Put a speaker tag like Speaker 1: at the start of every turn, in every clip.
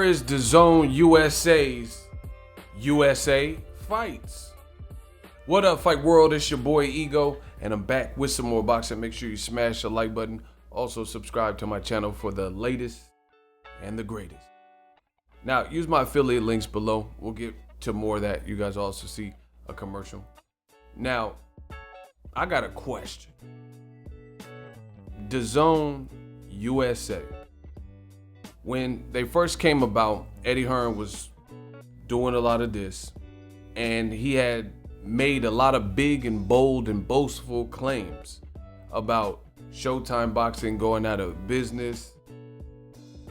Speaker 1: is DAZN USA's USA Fights. What up, Fight World? It's your boy Ego, and I'm back with some more boxing. Make sure you smash the like button. Also subscribe to my channel for the latest and the greatest. Now, use my affiliate links below. We'll get to more of that. You guys also see a commercial. Now, I got a question. DAZN USA. When they first came about, Eddie Hearn was doing a lot of this, and he had made a lot of big and bold and boastful claims about Showtime boxing going out of business,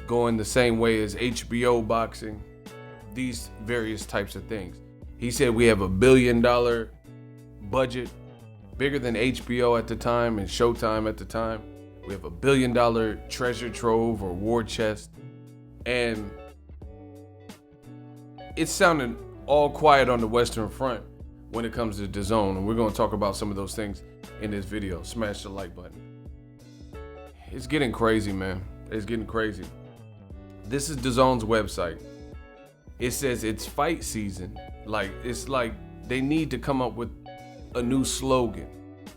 Speaker 1: going the same way as HBO boxing, these various types of things. He said we have $1 billion budget, bigger than HBO at the time and Showtime at the time. We have $1 billion treasure trove or war chest. And it sounded all quiet on the Western Front when it comes to DAZN, and we're going to talk about some of those things in this video. Smash the like button. It's getting crazy, man. It's getting crazy. This is DAZN's website. It says it's fight season. It's like they need to come up with a new slogan.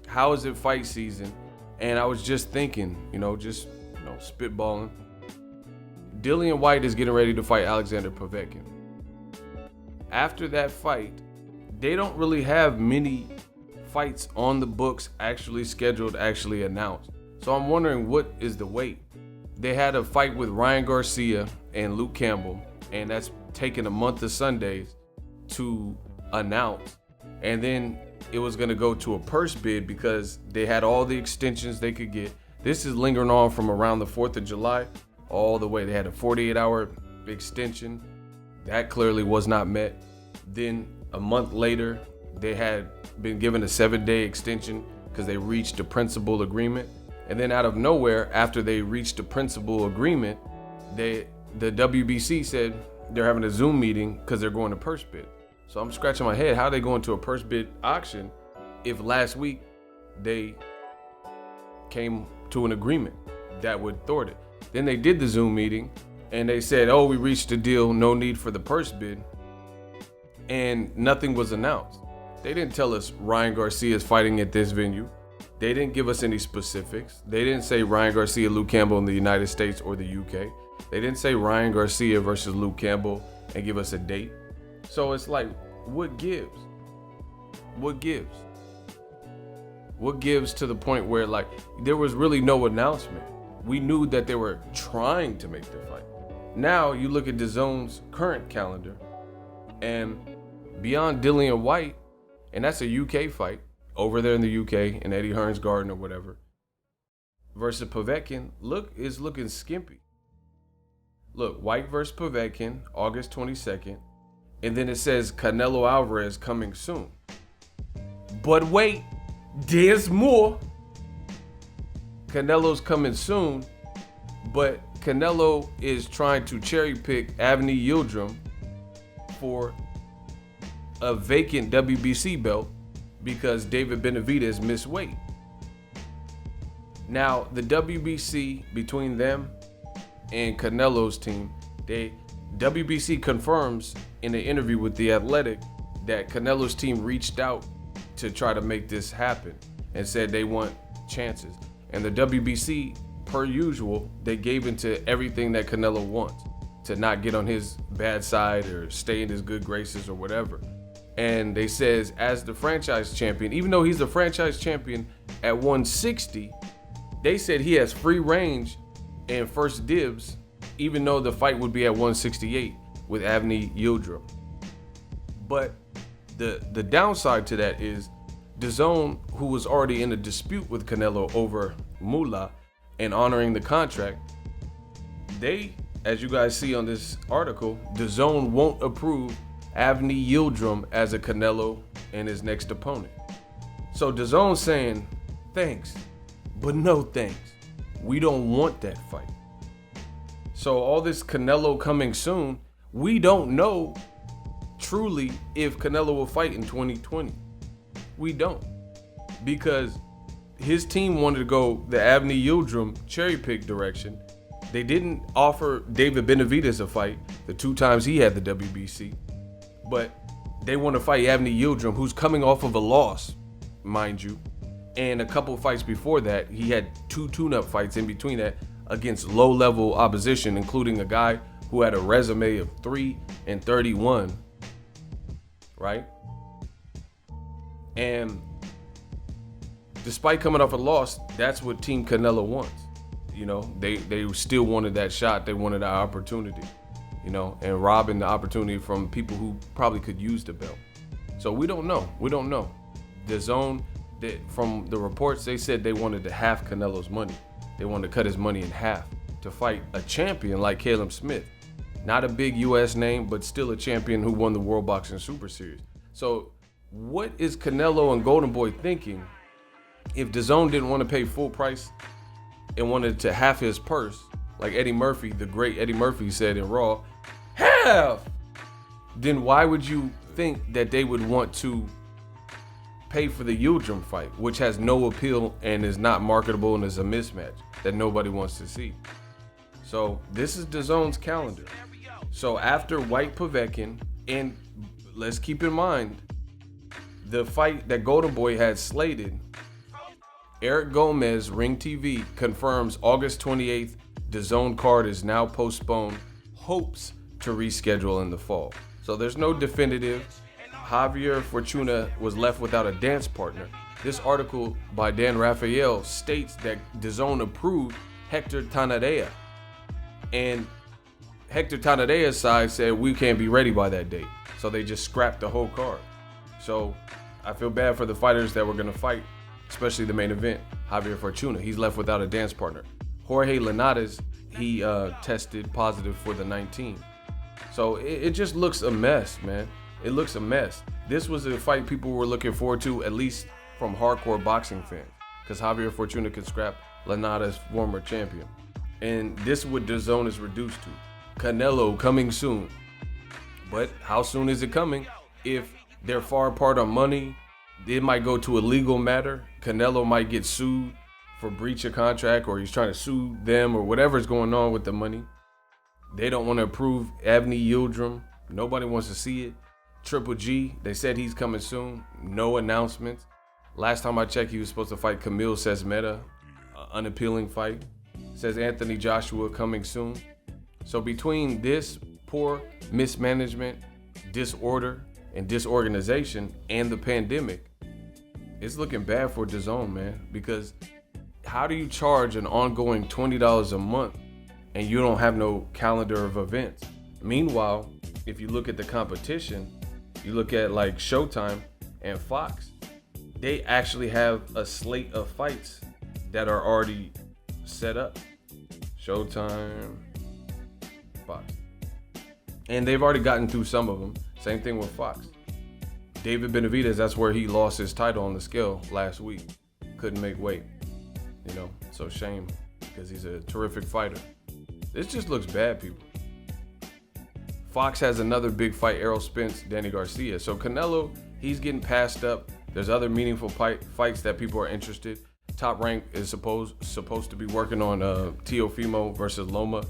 Speaker 1: How is it fight season? And I was just thinking, spitballing. Dillian Whyte is getting ready to fight Alexander Povetkin. After that fight, they don't really have many fights on the books actually scheduled, actually announced. So I'm wondering, what is the wait? They had a fight with Ryan Garcia and Luke Campbell, and that's taken a month of Sundays to announce. And then it was going to go to a purse bid because they had all the extensions they could get. This is lingering on from around the 4th of July all the way. They had a 48-hour extension. That clearly was not met. Then a month later, they had been given a 7-day extension because they reached a principal agreement. And then out of nowhere, after they reached a principal agreement, the WBC said they're having a Zoom meeting because they're going to purse bid. So I'm scratching my head. How are they going to a purse bid auction if last week they came to an agreement that would thwart it? Then they did the Zoom meeting and they said, oh, we reached a deal, no need for the purse bid. And nothing was announced. They didn't tell us Ryan Garcia is fighting at this venue. They didn't give us any specifics. They didn't say Ryan Garcia, Luke Campbell in the United States or the UK. They didn't say Ryan Garcia versus Luke Campbell and give us a date. So it's like, what gives? What gives? What gives to the point where there was really no announcement? We knew that they were trying to make the fight. Now you look at DAZN's current calendar, and beyond Dillian Whyte, and that's a UK fight over there in the UK in Eddie Hearn's garden or whatever, versus Povetkin, is looking skimpy. Look, Whyte versus Povetkin, August 22nd, and then it says Canelo Alvarez coming soon. But wait, there's more. Canelo's coming soon, but Canelo is trying to cherry pick Avni Yildirim for a vacant WBC belt because David Benavidez missed weight. Now, the WBC, between them and Canelo's team, WBC confirms in an interview with The Athletic that Canelo's team reached out to try to make this happen and said they want chances. And the WBC, per usual, they gave into everything that Canelo wants, to not get on his bad side or stay in his good graces or whatever. And they says, as the franchise champion, even though he's the franchise champion at 160, they said he has free range and first dibs, even though the fight would be at 168 with Avni Yildirim. But the downside to that is DAZN, who was already in a dispute with Canelo over Moolah and honoring the contract, they, as you guys see on this article, DAZN won't approve Avni Yildirim as a Canelo and his next opponent. So DAZN saying, thanks, but no thanks. We don't want that fight. So all this Canelo coming soon, we don't know truly if Canelo will fight in 2020. We don't, because his team wanted to go the Avni Yildirim cherry pick direction, They didn't offer David Benavidez a fight the 2 times he had the WBC, but they want to fight Avni Yildirim, who's coming off of a loss, mind you. And a couple fights before that, he had 2 tune-up fights in between that against low-level opposition, including a guy who had a resume of 3-31, right? And despite coming off a loss, that's what Team Canelo wants. You know, they still wanted that shot. They wanted that opportunity, you know, and robbing the opportunity from people who probably could use the belt. So we don't know. We don't know. DAZN, from the reports, they said they wanted to half Canelo's money. They wanted to cut his money in half to fight a champion like Caleb Smith. Not a big U.S. name, but still a champion who won the World Boxing Super Series. So what is Canelo and Golden Boy thinking if DAZN didn't want to pay full price and wanted to half his purse, like Eddie Murphy, the great Eddie Murphy said in Raw, half? Then why would you think that they would want to pay for the Yildirim fight, which has no appeal and is not marketable and is a mismatch that nobody wants to see? So this is DAZN's calendar. So after White Povetkin, and let's keep in mind, the fight that Golden Boy had slated, Eric Gomez, Ring TV, confirms August 28th, DAZN card is now postponed, hopes to reschedule in the fall. So there's no definitive. Javier Fortuna was left without a dance partner. This article by Dan Rafael states that DAZN approved Hector Tanadea. And Hector Tanadea's side said we can't be ready by that date. So they just scrapped the whole card. So I feel bad for the fighters that were gonna fight, especially the main event, Javier Fortuna. He's left without a dance partner. Jorge Linares, he tested positive for the 19. So it just looks a mess, man. It looks a mess. This was a fight people were looking forward to, at least from hardcore boxing fans, because Javier Fortuna could scrap Linares' former champion. And this is what DAZN is reduced to. Canelo coming soon. But how soon is it coming? If they're far apart on money, it might go to a legal matter. Canelo might get sued for breach of contract, or he's trying to sue them, or whatever's going on with the money. They don't want to approve Avni Yildirim. Nobody wants to see it. Triple G, they said he's coming soon. No announcements. Last time I checked, he was supposed to fight Camille Sesmeta, unappealing fight. Says Anthony Joshua coming soon. So between this poor mismanagement, disorder, and disorganization, and the pandemic, it's looking bad for DAZN, man. Because how do you charge an ongoing $20 a month and you don't have no calendar of events? Meanwhile, if you look at the competition, you look at like Showtime and Fox, they actually have a slate of fights that are already set up. Showtime, Fox. And they've already gotten through some of them. Same thing with Fox. David Benavidez, that's where he lost his title on the scale last week. Couldn't make weight. You know, so shame, because he's a terrific fighter. This just looks bad, people. Fox has another big fight, Errol Spence, Danny Garcia. So Canelo, he's getting passed up. There's other meaningful fights that people are interested. Top Rank is supposed to be working on Teofimo versus Loma,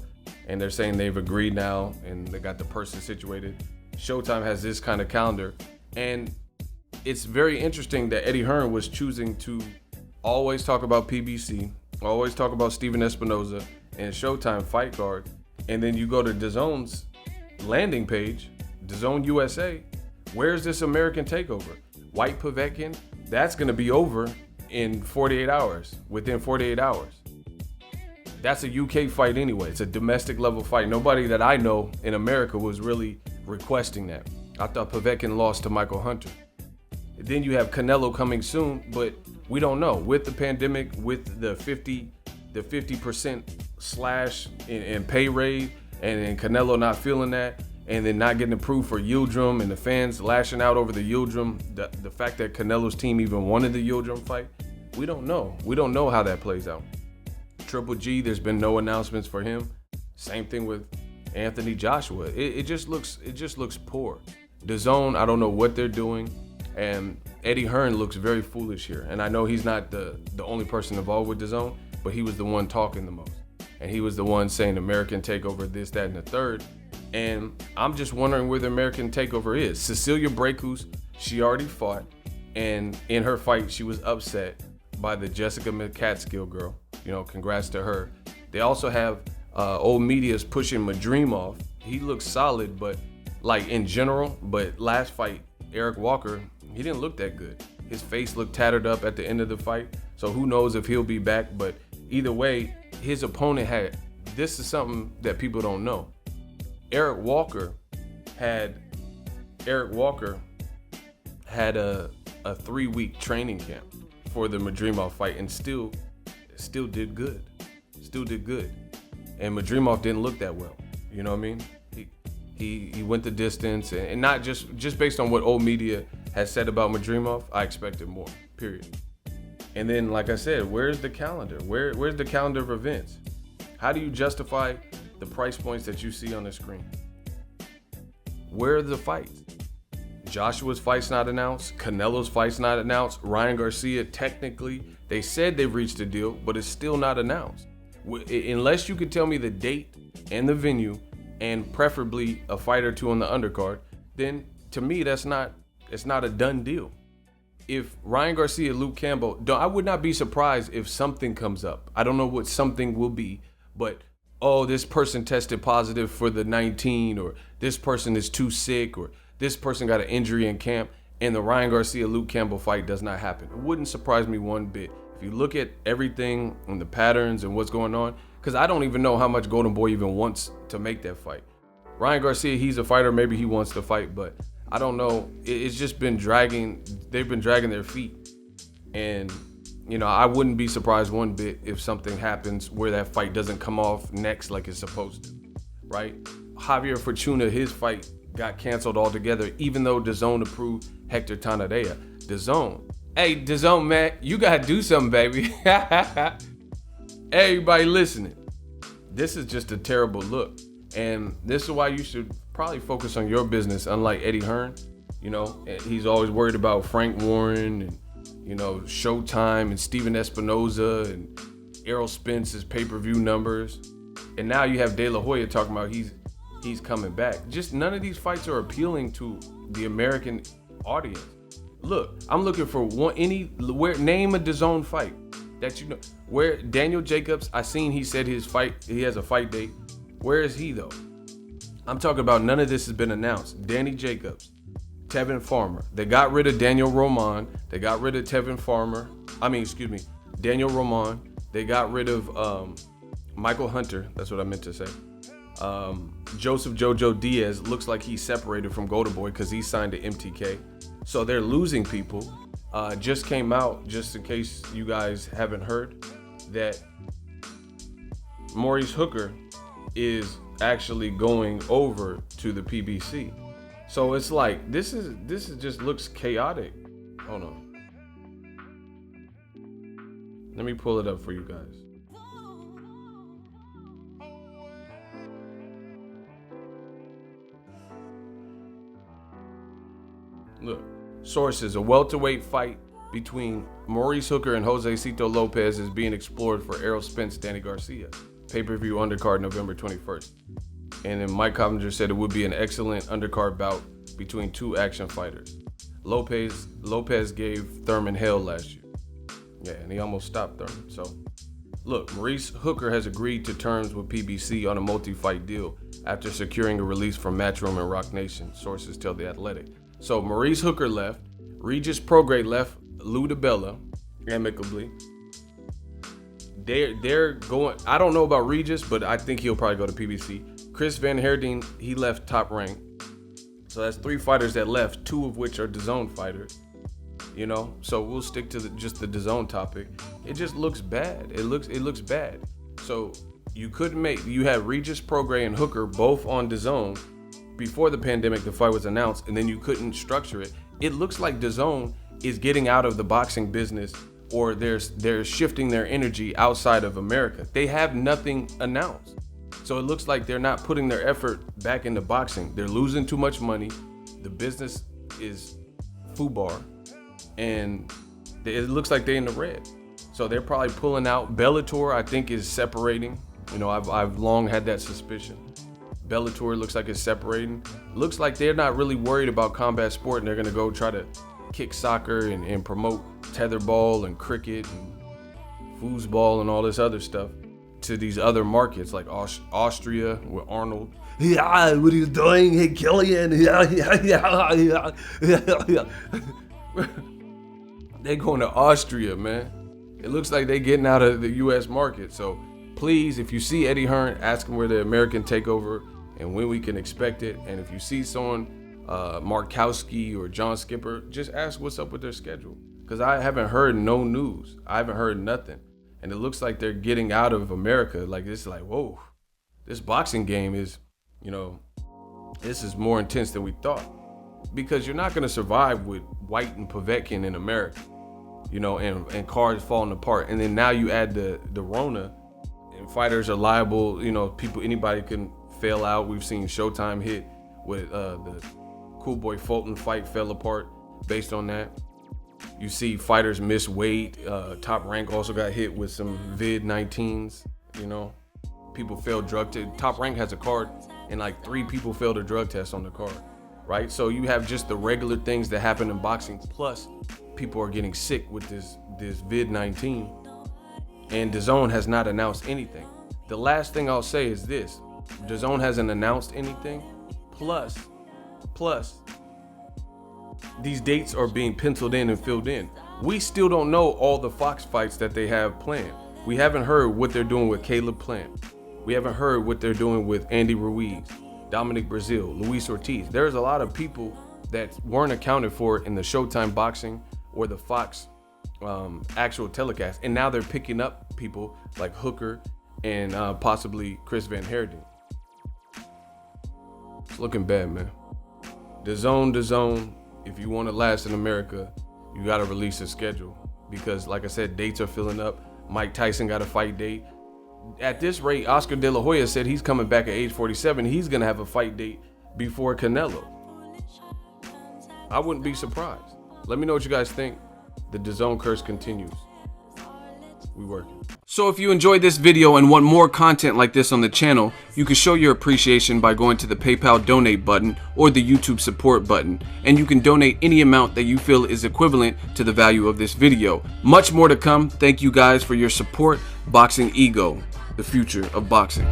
Speaker 1: and they're saying they've agreed now and they got the person situated. Showtime has this kind of calendar, and it's very interesting that Eddie Hearn was choosing to always talk about PBC, always talk about Steven Espinoza and Showtime fight card, and then you go to DAZN's landing page, DAZN USA, where's this American Takeover? White Povetkin, that's gonna be over in 48 hours, within 48 hours. That's a UK fight anyway. It's a domestic level fight. Nobody that I know in America was really requesting that. I thought Povetkin lost to Michael Hunter. Then you have Canelo coming soon, but we don't know. With the pandemic, with the 50% slash in pay raise, and Canelo not feeling that, and then not getting approved for Yildirim, and the fans lashing out over the Yildirim, the fact that Canelo's team even wanted the Yildirim fight, we don't know. We don't know how that plays out. Triple G, there's been no announcements for him. Same thing with Anthony Joshua. It just looks poor. DAZN, I don't know what they're doing, and Eddie Hearn looks very foolish here. And I know he's not the only person involved with DAZN, but he was the one talking the most. and he was the one saying American Takeover, this, that, and the third. And I'm just wondering where the American Takeover is. Cecilia Brækhus, she already fought, and in her fight, she was upset by the Jessica McCaskill girl. You know, congrats to her. They also have old media's pushing Madrimov. He looks solid, but like in general, but last fight, Eric Walker, he didn't look that good. His face looked tattered up at the end of the fight. So who knows if he'll be back, but either way, his opponent this is something that people don't know. Eric Walker had a 3-week training camp for the Madrimov fight and still did good. And Madrimov didn't look that well. You know what I mean? He went the distance, and not just based on what old media has said about Madrimov, I expected more, period. And then, like I said, where's the calendar? Where's the calendar of events? How do you justify the price points that you see on the screen? Where are the fights? Joshua's fight's not announced. Canelo's fight's not announced. Ryan Garcia, technically, they said they've reached a deal, but it's still not announced. Unless you could tell me the date and the venue, and preferably a fight or two on the undercard, then to me, it's not a done deal. If Ryan Garcia, Luke Campbell, I would not be surprised if something comes up. I don't know what something will be, but this person tested positive for the 19, or this person is too sick, or this person got an injury in camp, and the Ryan Garcia, Luke Campbell fight does not happen. It wouldn't surprise me one bit. If you look at everything and the patterns and what's going on, because I don't even know how much Golden Boy even wants to make that fight. Ryan Garcia, he's a fighter, maybe he wants to fight, but I don't know. It's just been dragging. They've been dragging their feet. And, you know, I wouldn't be surprised one bit if something happens where that fight doesn't come off next like it's supposed to, right? Javier Fortuna, his fight got canceled altogether, even though DAZN approved Hector Tanadea. DAZN. Hey, DAZN, man, you got to do something, baby. Everybody listening. This is just a terrible look. And this is why you should probably focus on your business, unlike Eddie Hearn. You know, he's always worried about Frank Warren and, you know, Showtime and Steven Espinoza and Errol Spence's pay-per-view numbers. And now you have De La Hoya talking about he's coming back. Just none of these fights are appealing to the American audience. Look, I'm looking for name a DAZN fight that you know. Where Daniel Jacobs, I seen he said he has a fight date. Where is he though? I'm talking about none of this has been announced. Danny Jacobs, Tevin Farmer. They got rid of Daniel Roman. They got rid of Daniel Roman. They got rid of Michael Hunter. That's what I meant to say. Joseph Jojo Diaz looks like he's separated from Golden Boy because he signed to MTK. So they're losing people. Just came out, just in case you guys haven't heard, that Maurice Hooker is actually going over to the PBC. So it's like this is just looks chaotic. Hold on. Let me pull it up for you guys. Look, sources: a welterweight fight between Maurice Hooker and Jose Cito Lopez is being explored for Errol Spence, Danny Garcia. Pay-per-view undercard November 21st. And then Mike Coppinger said it would be an excellent undercard bout between two action fighters. Lopez gave Thurman hell last year. Yeah, and he almost stopped Thurman. So, look, Maurice Hooker has agreed to terms with PBC on a multi-fight deal after securing a release from Matchroom and Rock Nation, sources tell The Athletic. So Maurice Hooker left, Regis Prograis left Lou DiBella amicably. They're going, I don't know about Regis, but I think he'll probably go to PBC. Chris Van Herding, he left Top Rank. So that's 3 fighters that left, 2 of which are DAZN fighters. You know, so we'll stick to just the DAZN topic. It just looks bad. It looks bad. So you had Regis Prograis and Hooker both on DAZN before the pandemic. The fight was announced, and then you couldn't structure it. It looks like DAZN is getting out of the boxing business, or they're shifting their energy outside of America. They have nothing announced. So it looks like they're not putting their effort back into boxing. They're losing too much money. The business is FUBAR, and it looks like they're in the red. So they're probably pulling out. Bellator, I think, is separating You know, I've long had that suspicion. Bellator looks like it's separating. Looks like they're not really worried about combat sport, and they're gonna go try to kick soccer and promote tetherball and cricket and foosball and all this other stuff to these other markets like Austria with Arnold. Yeah, what are you doing? Hey, Killian. Yeah. They going to Austria, man. It looks like they getting out of the U.S. market. So please, if you see Eddie Hearn, ask him where the American Takeover and when we can expect it. And if you see someone, Markowski or John Skipper, just ask what's up with their schedule. Because I haven't heard no news. I haven't heard nothing. And it looks like they're getting out of America. Like, it's like, whoa, this boxing game is, you know, this is more intense than we thought. Because you're not going to survive with White and Povetkin in America, you know, and cards falling apart. And then now you add the Rona, and fighters are liable, you know, anybody can fail out. We've seen Showtime hit with the Cool Boy Fulton fight fell apart based on that. You see fighters miss weight. Top Rank also got hit with some vid-19s, you know. People failed drug test. Top Rank has a card and like 3 people failed a drug test on the card, right? So you have just the regular things that happen in boxing, plus people are getting sick with this vid-19, and DAZN has not announced anything. The last thing I'll say is this: DAZN hasn't announced anything, plus these dates are being penciled in and filled in. We still don't know all the Fox fights that they have planned. We haven't heard what they're doing with Caleb Plant. We haven't heard what they're doing with Andy Ruiz, Dominic Brazil, Luis Ortiz. There's a lot of people that weren't accounted for in the Showtime boxing or the Fox actual telecast. And now they're picking up people like Hooker and possibly Chris Van Herden. It's looking bad, man. DAZN, if you want to last in America, you got to release a schedule. Because like I said, dates are filling up. Mike Tyson got a fight date. At this rate, Oscar De La Hoya said he's coming back at age 47. He's going to have a fight date before Canelo. I wouldn't be surprised. Let me know what you guys think. The DAZN curse continues. We working. So if you enjoyed this video and want more content like this on the channel, you can show your appreciation by going to the PayPal donate button or the YouTube support button, and you can donate any amount that you feel is equivalent to the value of this video. Much more to come. Thank you guys for your support. Boxingego, the future of boxing.